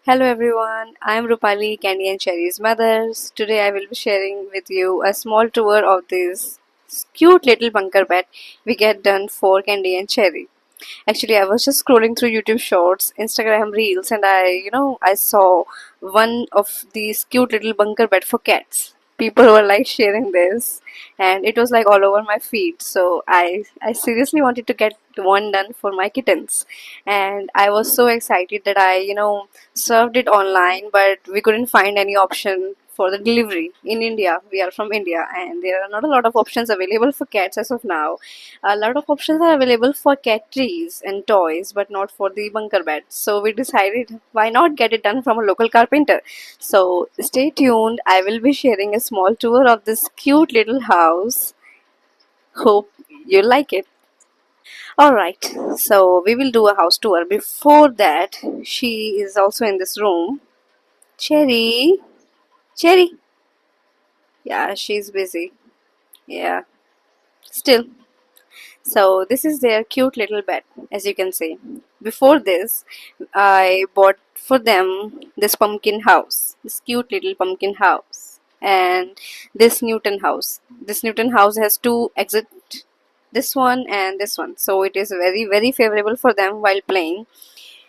Hello everyone, I am Rupali, Candy and Cherry's mothers. Today I will be sharing with you a small tour of this cute little bunker bed we get done for Candy and Cherry. Actually, I was just scrolling through YouTube Shorts, Instagram Reels, and I saw one of these cute little bunker bed for cats. People were like sharing this, and it was like all over my feed. So I seriously wanted to get one done for my kittens, and I was so excited that I served it online, but we couldn't find any option for the delivery in India. We are from India, and there are not a lot of options available for cats as of now. A lot of options are available for cat trees and toys, but not for the bunker beds. So we decided why not get it done from a local carpenter. So stay tuned. I will be sharing a small tour of this cute little house. Hope you like it. Alright, so we will do a house tour. Before that, she is also in this room. Cherry. Cherry. Yeah, she's busy. Yeah. Still. So this is their cute little bed, as you can see. Before this, I bought for them this pumpkin house, this cute little pumpkin house, and this Newton house. This Newton house has two exit, this one and this one. So it is very favorable for them while playing.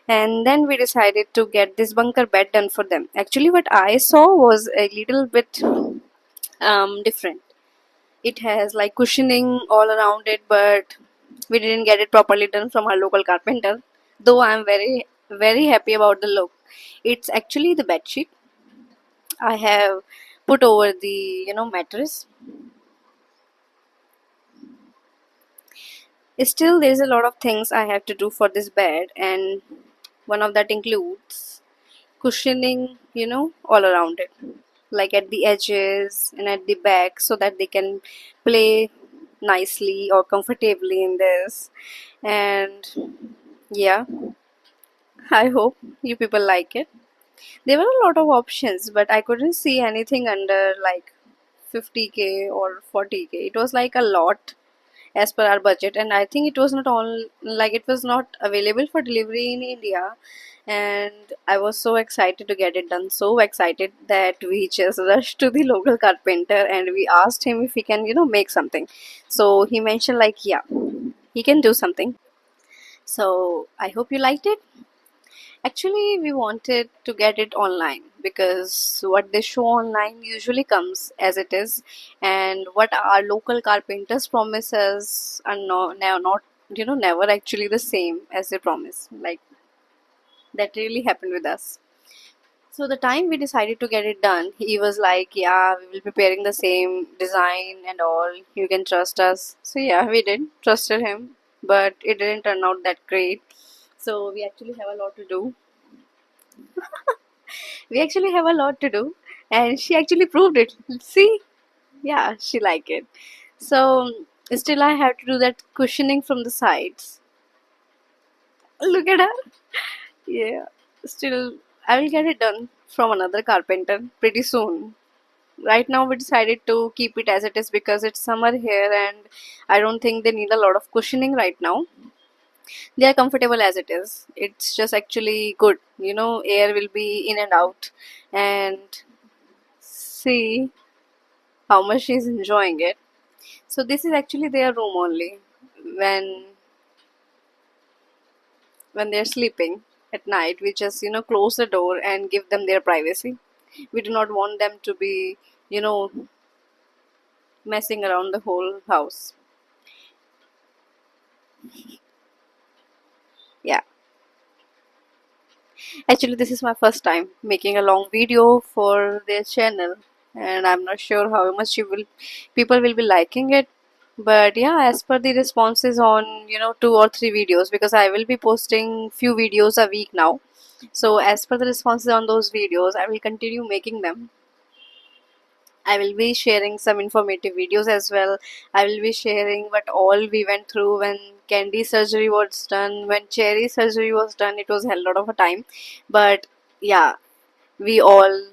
And then we decided to get this bunker bed done for them. Actually, what I saw was a little bit different. It has like cushioning all around it, but we didn't get it properly done from our local carpenter. Though I'm very happy about the look. It's actually the bed sheet I have put over the mattress. Still, there's a lot of things I have to do for this bed, and one of that includes cushioning all around it, like at the edges and at the back, so that they can play nicely or comfortably in this. And yeah, I hope you people like it. There were a lot of options, but I couldn't see anything under like 50K or 40K. It was like a lot as per our budget, and I think it was not all, like it was not available for delivery in India. And I was so excited to get it done, so excited that we just rushed to the local carpenter and we asked him if he can make something. So he mentioned like, yeah, he can do something. So I hope you liked it. Actually, we wanted to get it online because what they show online usually comes as it is, and what our local carpenters promise us are not never actually the same as they promise. Like that really happened with us. So the time we decided to get it done, he was like, "Yeah, we will be preparing the same design and all. You can trust us." So yeah, we did trusted him, but it didn't turn out that great. So we actually have a lot to do. We actually have a lot to do, and she actually proved it. See, yeah, she liked it. So still, I have to do that cushioning from the sides. Look at her. Yeah, still, I will get it done from another carpenter pretty soon. Right now, we decided to keep it as it is because it's summer here, and I don't think they need a lot of cushioning right now. They are comfortable as it is. It's just actually good. Air will be in and out, and see how much she's enjoying it. So this is actually their room only when they're sleeping at night. We just close the door and give them their privacy. We do not want them to be messing around the whole house. Yeah. Actually, this is my first time making a long video for their channel, and I'm not sure how much people will be liking it. But yeah, as per the responses on 2 or 3 videos, because I will be posting few videos a week now. So as per the responses on those videos, I will continue making them. I will be sharing some informative videos as well. I will be sharing what all we went through when Candy surgery was done, when Cherry surgery was done. It was a hell lot of a time, but yeah, we all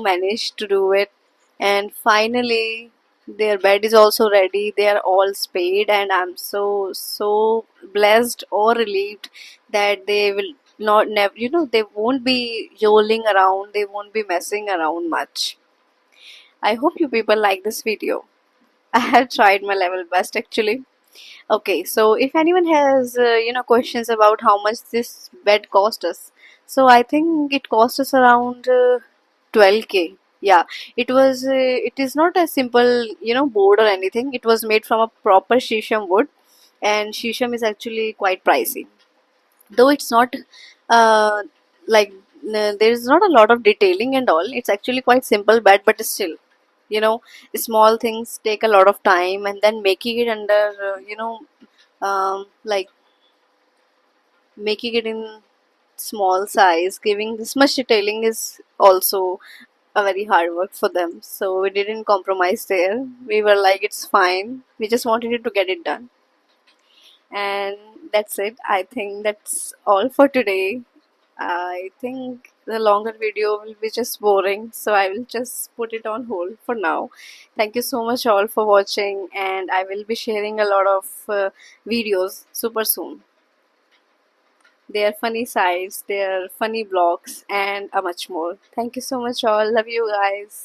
managed to do it. And finally, their bed is also ready. They are all spayed, and I'm so blessed or relieved that they will not never, they won't be yolling around, they won't be messing around much. I hope you people like this video. I have tried my level best actually. Okay, so if anyone has questions about how much this bed cost us, so I think it cost us around 12K. Yeah, it is not a simple board or anything. It was made from a proper shisham wood, and shisham is actually quite pricey, though it's not uh, like there is not a lot of detailing and all. It's actually quite simple bed, but still, you know small things take a lot of time, and then making it under like making it in small size, giving this much detailing is also a very hard work for them. So we didn't compromise there. We were like, it's fine, we just wanted it to get it done. And that's it. I think that's all for today. I think the longer video will be just boring, so I will just put it on hold for now. Thank you so much all for watching, and I will be sharing a lot of videos super soon. Their funny sides, their funny blogs, and much more. Thank you so much all. Love you guys.